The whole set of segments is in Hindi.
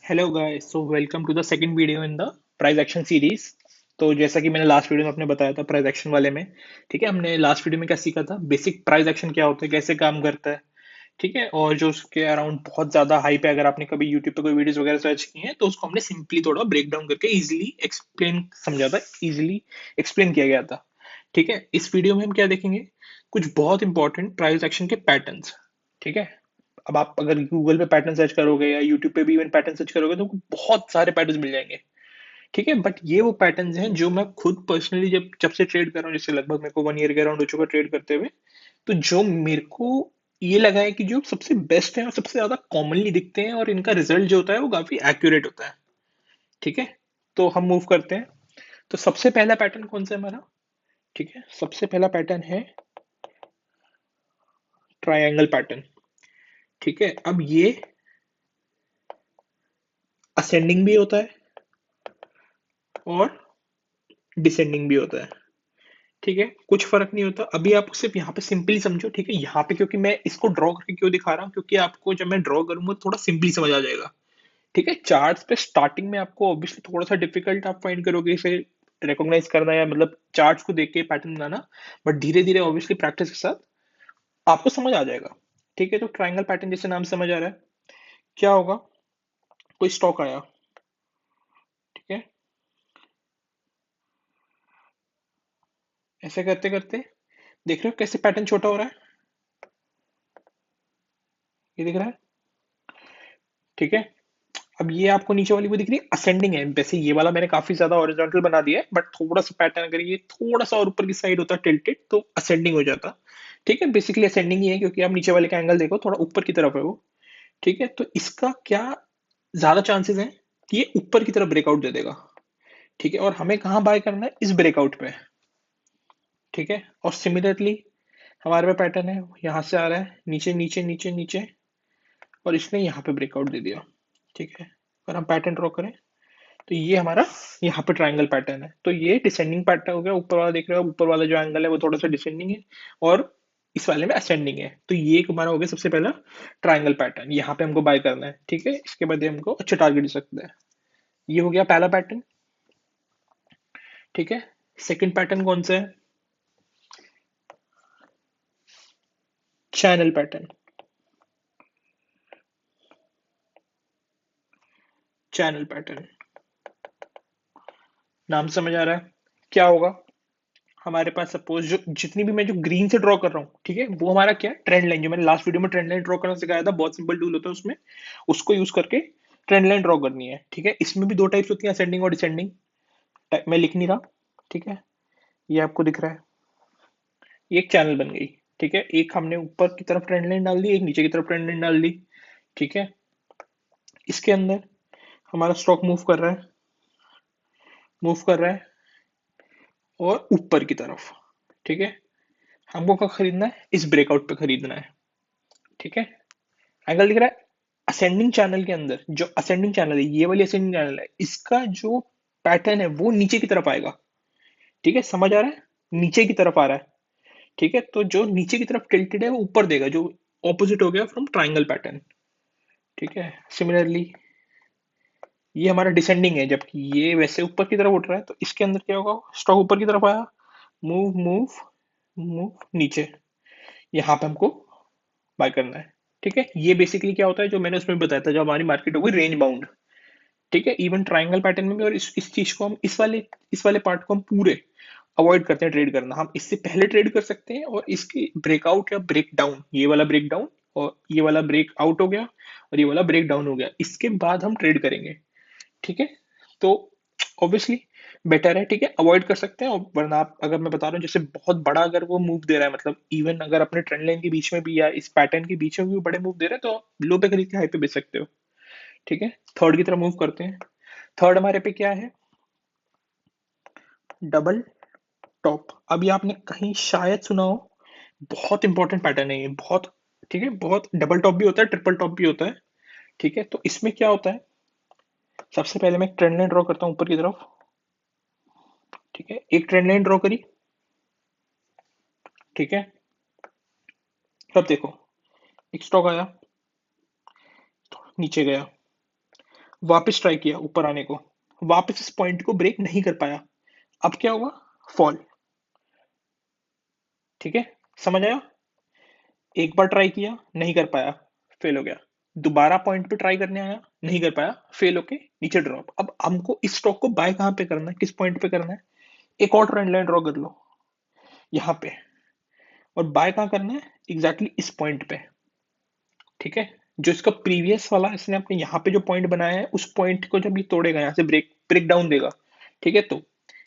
Hello guys, so welcome to the second video in the price action series. तो जैसा कि मैंने लास्ट वीडियो में आपने बताया था प्राइस एक्शन वाले में, ठीक है, हमने लास्ट वीडियो में क्या सीखा था, बेसिक प्राइस एक्शन क्या होता है, कैसे काम करता है, ठीक है, और जो उसके अराउंड बहुत ज्यादा हाइप है। अगर आपने कभी यूट्यूब पे कोई वीडियोस वगैरह सर्च की हैं तो उसको हमने सिंपली थोड़ा ब्रेक डाउन करके इजीली एक्सप्लेन समझा था, इजीली एक्सप्लेन किया गया था। ठीक है, इस वीडियो में हम क्या देखेंगे, कुछ बहुत इंपॉर्टेंट प्राइस एक्शन के पैटर्न्स। ठीक है, अब आप अगर गूगल पे पैटर्न सर्च करोगे या यूट्यूब पे भी इवन पैटर्न सर्च करोगे तो बहुत सारे पैटर्न मिल जाएंगे। ठीक है, बट ये वो पैटर्न्स हैं जो मैं खुद पर्सनली जब जब से ट्रेड कर रहा हूँ, जैसे लगभग मेरे को 1 ईयर के अराउंड हो चुका ट्रेड करते हुए, तो जो मेरे को ये लगा है कि जो सबसे बेस्ट है और सबसे ज्यादा कॉमनली दिखते हैं और इनका रिजल्ट जो होता है वो काफी एक्यूरेट होता है। ठीक है, तो हम मूव करते हैं। तो सबसे पहला पैटर्न कौन सा है हमारा? ठीक है, सबसे पहला पैटर्न है ट्रायंगल पैटर्न। ठीक है, अब ये असेंडिंग भी होता है और डिसेंडिंग भी होता है। ठीक है, कुछ फर्क नहीं होता। अभी आप सिर्फ यहाँ पे सिंपली समझो। ठीक है, यहाँ पे क्योंकि मैं इसको ड्रॉ करके क्यों दिखा रहा हूँ, क्योंकि आपको जब मैं ड्रॉ करूंगा थोड़ा सिंपली समझ आ जाएगा। ठीक है, चार्ट्स पे स्टार्टिंग में आपको ऑब्वियसली थोड़ा सा डिफिकल्ट आप फाइंड करोगे इसे रिकॉग्नाइज करना, या मतलब चार्ट्स को देख के पैटर्न बनाना। बट धीरे धीरे ऑब्वियसली प्रैक्टिस के साथ आपको समझ आ जाएगा। ठीक है, तो ट्राइंगल पैटर्न जैसे नाम समझ आ रहा है, क्या होगा, कोई स्टॉक आया। ठीक है, ऐसे करते करते देख रहे हो कैसे पैटर्न छोटा हो रहा है, ये दिख रहा है। ठीक है, अब ये आपको नीचे वाली वो दिख रही है, असेंडिंग है। वैसे ये वाला मैंने काफी ज्यादा हॉरिजॉन्टल बना दिया है, बट थोड़ा सा पैटर्न अगर ये थोड़ा सा और ऊपर की साइड होता टिल्टेड तो असेंडिंग हो जाता। ठीक है, बेसिकली असेंडिंग ही है क्योंकि आप नीचे वाले का एंगल देखो थोड़ा ऊपर की तरफ है वो। ठीक है, तो इसका क्या ज्यादा चांसेस हैं कि ये ऊपर की तरफ ब्रेकआउट दे देगा। ठीक है, और हमें कहाँ बाय करना है, इस ब्रेकआउट पे। ठीक है, और सिमिलरली हमारे पे पैटर्न है, यहाँ से आ रहा है नीचे नीचे नीचे नीचे, और इसने यहाँ पे ब्रेकआउट दे दिया। ठीक है, अगर हम पैटर्न ड्रॉ करें तो ये हमारा यहाँ पे ट्रायंगल पैटर्न है। तो ये डिसेंडिंग पैटर्न हो गया, ऊपर वाला देख रहे हो, ऊपर वाला जो एंगल है वो थोड़ा सा डिसेंडिंग है और इस वाले में असेंडिंग है। तो ये एक हमारा हो गया सबसे पहला ट्रायंगल पैटर्न, यहाँ पे हमको बाय करना है। ठीक है, इसके बाद ये हमको अच्छा टारगेट दे सकता है। ये हो गया पहला पैटर्न। ठीक है, सेकंड पैटर्न कौन सा है? Channel pattern. चैनल पैटर्न नाम समझ आ रहा है, क्या होगा, हमारे पास सपोज जो जितनी भी मैं जो ग्रीन से ड्रॉ कर रहा हूँ, ठीक है, वो हमारा क्या है, ट्रेंड लाइन। जो मैंने लास्ट वीडियो में ट्रेंड लाइन ड्रॉ करना सिखाया था, बहुत सिंपल टूल होता है उसमें, उसको यूज करके ट्रेंड लाइन ड्रॉ करनी है। ठीक है, इसमें भी दो टाइप्स होती है, असेंडिंग और डिसेंडिंग। मैं लिख नहीं रहा। ठीक है, ये आपको दिख रहा है, ये एक चैनल बन गई। ठीक है, एक हमने ऊपर की तरफ ट्रेंड लाइन डाल दी, एक नीचे की तरफ ट्रेंड लाइन डाल दी। ठीक है, इसके अंदर हमारा स्टॉक मूव कर रहा है और ऊपर की तरफ। ठीक है, हमको क्या खरीदना है, इस ब्रेकआउट पे खरीदना है। ठीक है, एंगल दिख रहा है। असेंडिंग चैनल के अंदर जो असेंडिंग चैनल है, ये वाली असेंडिंग चैनल है, इसका जो पैटर्न है वो नीचे की तरफ आएगा। ठीक है, समझ आ रहा है, नीचे की तरफ आ रहा है। ठीक है, तो जो नीचे की तरफ टिल्टेड है वो ऊपर देगा, जो ऑपोजिट हो गया फ्रॉम ट्राइंगल पैटर्न। ठीक है, सिमिलरली ये हमारा डिसेंडिंग है, जबकि ये वैसे ऊपर की तरफ उठ रहा है, तो इसके अंदर क्या होगा, स्टॉक ऊपर की तरफ आया, मूव मूव मूव नीचे, यहाँ पे हमको बाय करना है। ठीक है, ये बेसिकली क्या होता है जो मैंने उसमें बताया था, जो हमारी मार्केट होगी रेंज बाउंड। ठीक है, इवन ट्राइंगल पैटर्न में भी, और इस चीज को हम इस वाले पार्ट को हम पूरे अवॉइड करते हैं ट्रेड करना। हम इससे पहले ट्रेड कर सकते हैं और इसकी ब्रेकआउट या ब्रेक डाउन, ये वाला ब्रेक डाउन और ये वाला ब्रेक आउट हो गया और ये वाला ब्रेक डाउन हो गया, इसके बाद हम ट्रेड करेंगे। ठीक है, तो ऑब्वियसली बेटर है। ठीक है, अवॉइड कर सकते हैं, और वरना आप, अगर मैं बता रहा हूँ जैसे बहुत बड़ा अगर वो मूव दे रहा है, मतलब इवन अगर अपने ट्रेंड लाइन के बीच में भी या इस पैटर्न के बीच में भी वो बड़े मूव दे रहे हैं, तो आप लो पे खरीद के हाई पे बेच सकते हो। ठीक है, थर्ड की तरफ मूव करते हैं। थर्ड हमारे पे क्या है, डबल टॉप। अभी आपने कहीं शायद सुना हो, बहुत इंपॉर्टेंट पैटर्न है ये, बहुत। ठीक है, बहुत डबल टॉप भी होता है, ट्रिपल टॉप भी होता है। ठीक है, तो इसमें क्या होता है, सबसे पहले मैं एक ट्रेंड लाइन ड्रॉ करता हूँ ऊपर की तरफ। ठीक है, एक ट्रेंड लाइन ड्रॉ करी। ठीक है, अब देखो, एक स्टॉक आया, नीचे गया, वापस ट्राई किया ऊपर आने को, वापस इस पॉइंट को ब्रेक नहीं कर पाया, अब क्या होगा? फॉल। ठीक है, समझ आया? एक बार ट्राई किया, नहीं कर पाया, फेल हो गया। दोबारा पॉइंट पे ट्राई करने आया, नहीं कर पाया, फेल होके नीचे ड्रॉप। अब हमको इस स्टॉक को बाय कहाँ पे करना है, किस पॉइंट पे करना है? एक और ट्रेंड लाइन ड्रॉ कर लो यहाँ पे, और बाय कहाँ करना है? एग्जैक्टली इस पॉइंट पे। ठीक है, जो इसका प्रीवियस वाला इसने अपने यहाँ पे जो पॉइंट बनाया है, उस पॉइंट को जब ये तोड़ेगा, यहाँ से ब्रेक ब्रेक डाउन देगा, ठीक है, तो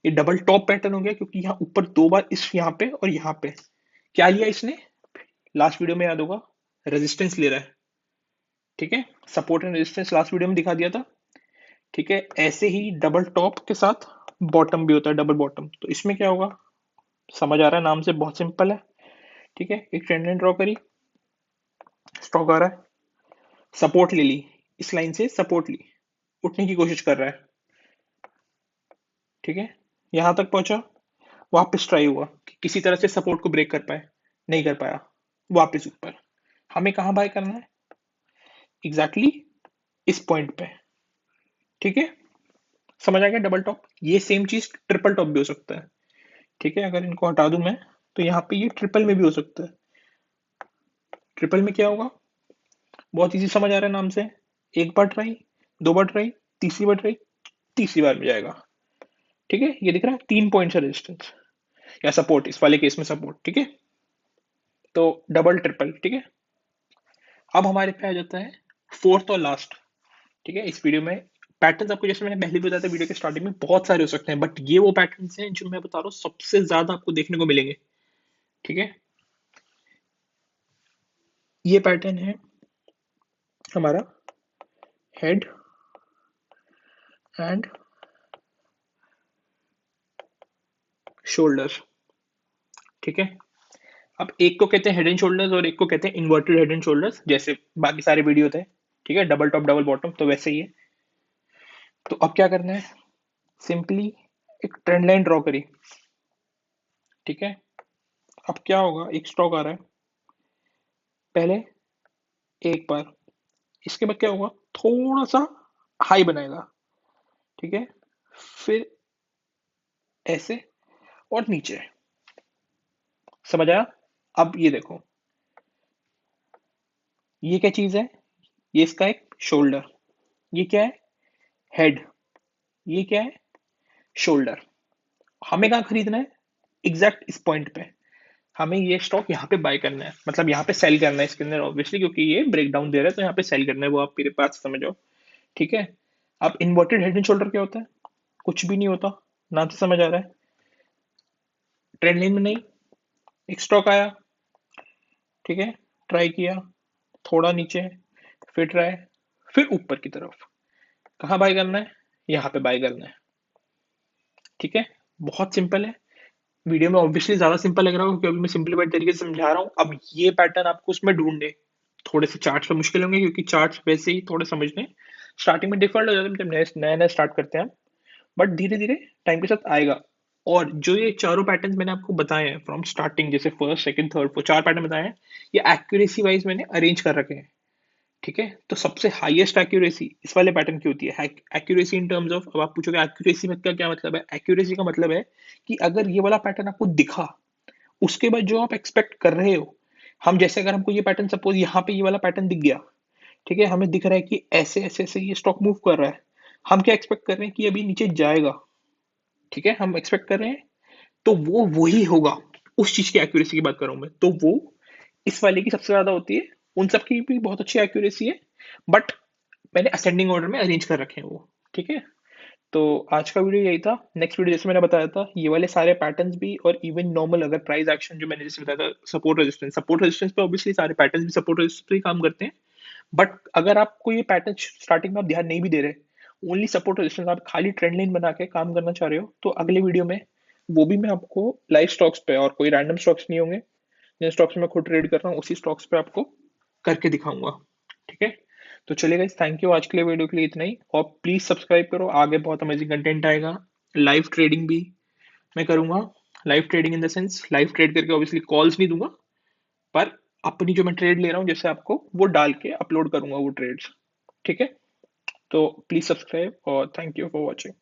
ये डबल टॉप पैटर्न हो गया, क्योंकि यहाँ ऊपर दो बार इस यहाँ पे और यहाँ पे क्या लिया इसने, लास्ट वीडियो में याद होगा, रेजिस्टेंस ले रहा है। ठीक है, support and resistance last video में दिखा दिया था। ठीक है, ऐसे ही डबल टॉप के साथ बॉटम भी होता है, डबल बॉटम। तो इसमें क्या होगा, समझ आ रहा है? नाम से बहुत सिंपल है। ठीक है, एक ट्रेंड लाइन ड्रॉ करी, स्टॉक आ रहा है, सपोर्ट ले ली, इस लाइन से सपोर्ट ली, उठने की कोशिश कर रहा है। ठीक है, यहां तक पहुंचा, वापस ट्राई हुआ कि किसी तरह से सपोर्ट को ब्रेक कर पाए, नहीं कर पाया, वापस ऊपर। हमें कहां बाय करना है? एग्जैक्टली इस पॉइंट पे। ठीक है, समझ आ गया? डबल टॉप, ये सेम चीज ट्रिपल टॉप भी हो सकता है। ठीक है, अगर इनको हटा दूं मैं, तो यहाँ पे ये ट्रिपल में भी हो सकता है। ट्रिपल में क्या होगा, बहुत इजी समझ आ रहा है नाम से। एक बार ट्राई, दो बार ट्राई, तीसरी बार ट्राई, तीसरी बार में जाएगा। ठीक है, ये दिख रहा है 3 पॉइंट्स रेजिस्टेंस या सपोर्ट, इस वाले केस में सपोर्ट। ठीक है, तो डबल ट्रिपल। ठीक है, अब हमारे पे आ जाता है फोर्थ और लास्ट। ठीक है, इस वीडियो में पैटर्न्स आपको, जैसे मैंने पहले भी बताया था वीडियो के स्टार्टिंग में, बहुत सारे हो सकते हैं, बट ये वो पैटर्न्स हैं जो मैं बता रहा हूँ सबसे ज्यादा आपको देखने को मिलेंगे। ठीक है, ये पैटर्न है हमारा हेड एंड शोल्डर। ठीक है, अब एक को कहते हैं हेड एंड शोल्डर्स और एक को कहते हैं इन्वर्टेड हेड एंड शोल्डर्स, जैसे बाकी सारे वीडियो थे। ठीक है, डबल टॉप डबल बॉटम, तो वैसे ही है। तो अब क्या करना है, सिंपली एक ट्रेंड लाइन ड्रॉ करी। ठीक है, अब क्या होगा, एक स्टॉक आ रहा है, पहले एक बार, इसके बाद क्या होगा, थोड़ा सा हाई बनाएगा। ठीक है, फिर ऐसे और नीचे। समझ आया? अब ये देखो, ये क्या चीज है, ये इसका एक शोल्डर, ये क्या है, हेड, ये क्या है, शोल्डर। हमें कहाँ खरीदना है, एग्जैक्ट इस पॉइंट पे। हमें ये स्टॉक यहाँ पे बाय करना है, मतलब यहाँ पे सेल करना है इसके अंदर ऑब्वियसली, क्योंकि ये ब्रेक डाउन दे रहा है, तो यहाँ पे सेल करना है, वो आप मेरे पास समझो। ठीक है, अब इन्वर्टेड हेड एंड शोल्डर क्या होता है? कुछ भी नहीं होता, नाम से समझ आ रहा है। ट्रेंड लाइन में नहीं, एक स्टॉक आया, ठीक है, ट्राई किया, थोड़ा नीचे, फिर ट्राई, फिर ऊपर की तरफ। कहाँ बाय करना है? यहाँ पे बाय करना है। ठीक है, बहुत सिंपल है। वीडियो में ऑब्वियसली ज्यादा सिंपल लग रहा होगा, क्योंकि अभी मैं सिंपलीफाइड तरीके से समझा रहा हूँ। अब ये पैटर्न आपको उसमें ढूंढने थोड़े से चार्ट्स पे मुश्किल होंगे, क्योंकि चार्ट्स वैसे ही थोड़े समझने स्टार्टिंग में डिफिकल्ट हो जाते हैं, जब नया नया स्टार्ट करते हैं हम, बट धीरे धीरे टाइम के साथ आएगा। और जो ये चारों पैटर्न्स मैंने आपको बताए हैं फ्रॉम स्टार्टिंग, जैसे फर्स्ट सेकंड थर्ड, वो चार पैटर्न बताए हैं, ये एक्यूरेसी वाइज मैंने अरेंज कर रखे हैं। ठीक है, तो सबसे हाईएस्ट एक्यूरेसी इस वाले पैटर्न की होती है। एक्यूरेसी इन टर्म्स ऑफ, अब आप पूछोगे एक्यूरेसी में क्या क्या मतलब है, एक्यूरेसी का मतलब है कि अगर ये वाला पैटर्न आपको दिखा, उसके बाद जो आप एक्सपेक्ट कर रहे हो, हम जैसे अगर हमको ये पैटर्न, सपोज यहाँ पे ये वाला पैटर्न दिख गया, ठीक है, हमें दिख रहा है कि ऐसे ऐसे ऐसे ये स्टॉक मूव कर रहा है, हम क्या एक्सपेक्ट कर रहे हैं कि अभी नीचे जाएगा। ठीक है, हम एक्सपेक्ट कर रहे हैं, तो वो वही होगा। उस चीज की एक्यूरेसी की बात कर रहा हूं मैं, तो वो इस वाले की सबसे ज्यादा होती है। उन सब की भी बहुत अच्छी एक्यूरेसी है, बट मैंने असेंडिंग ऑर्डर में अरेंज कर रखे हैं वो। ठीक है, तो आज का वीडियो यही था। नेक्स्ट वीडियो जैसे मैंने बताया था, ये वाले सारे पैटर्न्स भी, और इवन नॉर्मल अगर प्राइस एक्शन जो मैंने जैसे बताया था, सपोर्ट रेजिस्टेंस पे ऑब्वियसली सारे पैटर्न्स भी सपोर्ट रेजिस्टेंस पे ही काम करते हैं। बट अगर आपको ये पैटर्न स्टार्टिंग में आप ध्यान नहीं भी दे रहे, ओनली सपोर्ट रेजिस्टेंस, आप खाली ट्रेंड लाइन बना के काम करना चाह रहे हो, तो अगले वीडियो में वो भी मैं आपको लाइव स्टॉक्स पे, और कोई रैंडम स्टॉक्स नहीं होंगे, जिन स्टॉक्स में मैं खुद ट्रेड कर रहा हूँ उसी स्टॉक्स पे आपको करके दिखाऊंगा। ठीक है, तो चलेगा, थैंक यू आज के लिए, वीडियो के लिए इतना ही, और प्लीज सब्सक्राइब करो, आगे बहुत अमेजिंग कंटेंट आएगा। लाइव ट्रेडिंग भी मैं करूंगा, live trading in the sense live trade करके, ऑब्वियसली कॉल्स नहीं दूंगा, पर अपनी जो मैं ट्रेड ले रहा हूँ जैसे आपको, वो डाल के अपलोड करूंगा वो ट्रेड्स। ठीक है, तो प्लीज सब्सक्राइब और थैंक यू फॉर वॉचिंग।